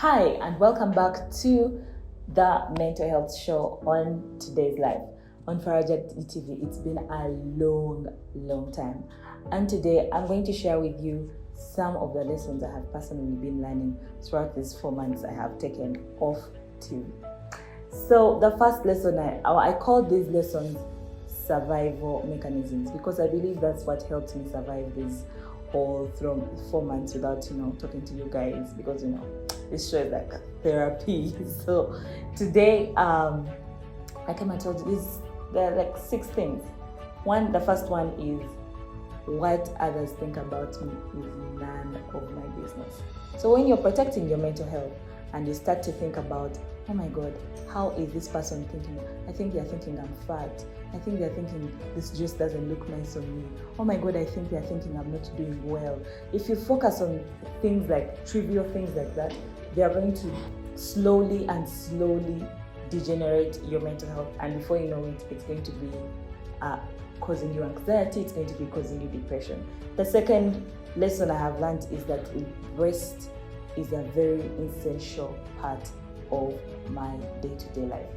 Hi, and welcome back to the Mental Health Show on today's live on Farajat TV. It's been a long time, and today I'm going to share with you some of the lessons I have personally been learning throughout these 4 months I have taken off TV. So the first lesson, I call these lessons survival mechanisms, because I believe that's what helped me survive this whole 4 months without talking to you guys, because this show is like therapy. So today I came and told you there are like 6 things. The first one is, what others think about me is none of my business. So when you're protecting your mental health and you start to think about, oh my God, how is this person thinking? I think they're thinking I'm fat. I think they're thinking this just doesn't look nice on me. Oh my God, I think they're thinking I'm not doing well. If you focus on things like trivial things like that, they are going to slowly degenerate your mental health, and before you know it, it's going to be causing you anxiety, it's going to be causing you depression. The second lesson I have learned is that rest is a very essential part of my day-to-day life.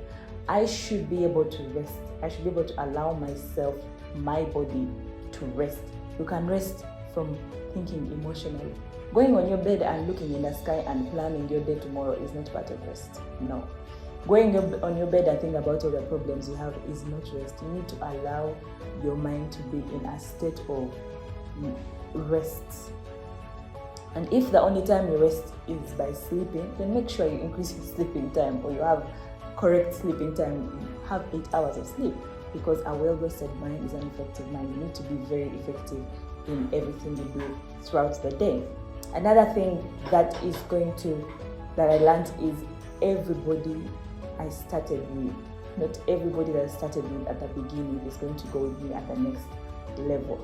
I should be able to rest. I should be able to allow myself, my body, to rest. You can rest from thinking emotionally. Going on your bed and looking in the sky and planning your day tomorrow is not part of rest. No. Going on your bed and thinking about all the problems you have is not rest. You need to allow your mind to be in a state of rest. And if the only time you rest is by sleeping, then make sure you increase your sleeping time, or you have correct sleeping time. Have 8 hours of sleep, because a well-rested mind is an effective mind. You need to be very effective in everything you do throughout the day. Another thing that I learned is, everybody I started with, not everybody that I started with at the beginning is going to go with me at the next level.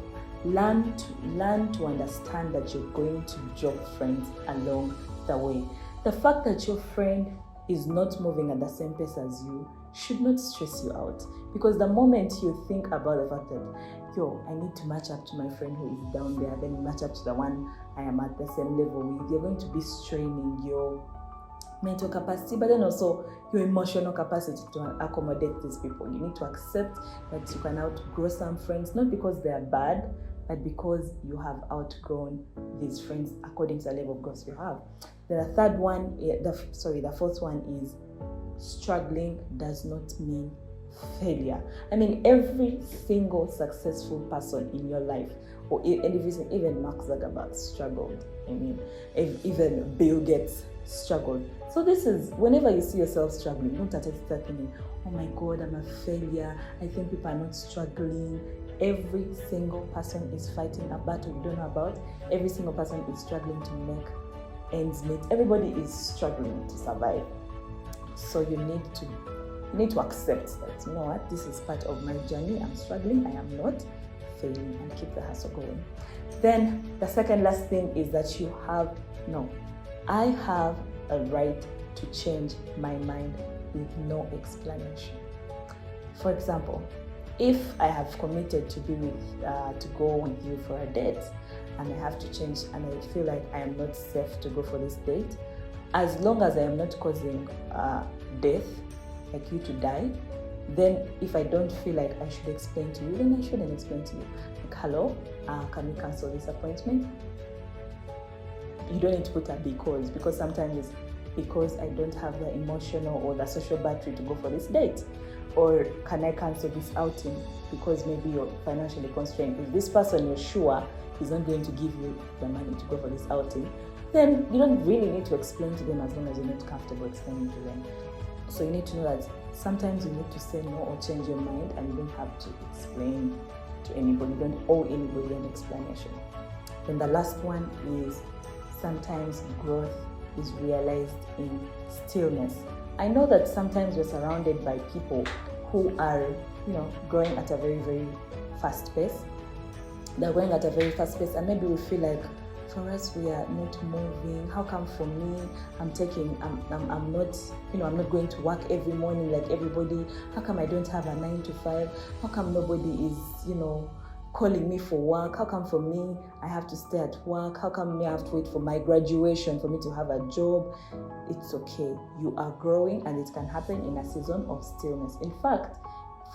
Learn to understand that you're going to drop friends along the way. The fact that your friend is not moving at the same pace as you should not stress you out, because the moment you think about the fact that, I need to match up to my friend who is down there, then you match up to the one I am at the same level with, you're going to be straining your mental capacity, but then also your emotional capacity to accommodate these people. You need to accept that you can outgrow some friends, not because they are bad, but because you have outgrown these friends according to the level of growth you have. The fourth one is, struggling does not mean failure. I mean, every single successful person in your life, or even Mark Zuckerberg struggled. I mean, even Bill Gates struggled. So this is, whenever you see yourself struggling, don't start thinking, oh my God, I'm a failure. I think people are not struggling. Every single person is fighting a battle you don't know about. Every single person is struggling to make ends meet. Everybody is struggling to survive. So you need to accept that, you know what, this is part of my journey. I'm struggling, I am not failing, and keep the hustle going. Then the second last thing is that I have a right to change my mind with no explanation. For example, if I have committed to go with you for a date, and I have to change, and I feel like I am not safe to go for this date, as long as I am not causing death, like you to die, then if I don't feel like I should explain to you, then I shouldn't explain to you. Like, hello, can we cancel this appointment? You don't need to put a because sometimes it's because I don't have the emotional or the social battery to go for this date. Or can I cancel this outing because maybe you're financially constrained? If this person you're sure is not going to give you the money to go for this outing, then you don't really need to explain to them, as long as you're not comfortable explaining to them. So you need to know that sometimes you need to say no or change your mind, and you don't have to explain to anybody. You don't owe anybody an explanation. Then the last one is, sometimes growth is realized in stillness. I know that sometimes we're surrounded by people who are, growing at a very, very fast pace. They're going at a very fast pace, and maybe we feel like, for us, we are not moving. How come for me, I'm not going to work every morning like everybody? How come I don't have a 9 to 5? How come nobody is, calling me for work? How come for me I have to stay at work? How come me I have to wait for my graduation for me to have a job? It's okay. You are growing, and it can happen in a season of stillness. In fact,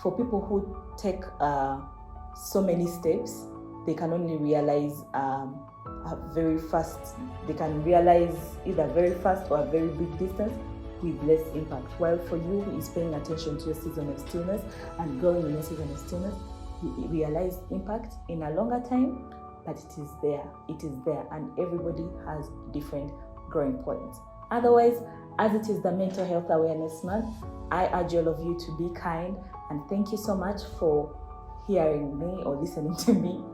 for people who take so many steps, they can only realize very fast. They can realize either very fast or a very big distance with less impact. While for you who is paying attention to your season of stillness and growing in your season of stillness, you realize impact in a longer time, but it is there. It is there, and everybody has different growing points. Otherwise, as it is the Mental Health Awareness Month, I urge all of you to be kind, and thank you so much for hearing me or listening to me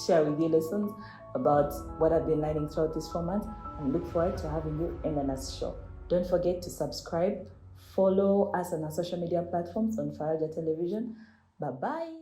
share with you lessons about what I've been learning throughout this 4 months, and look forward to having you in the next show. Don't forget to subscribe, follow us on our social media platforms on Faraja Television. Bye-bye.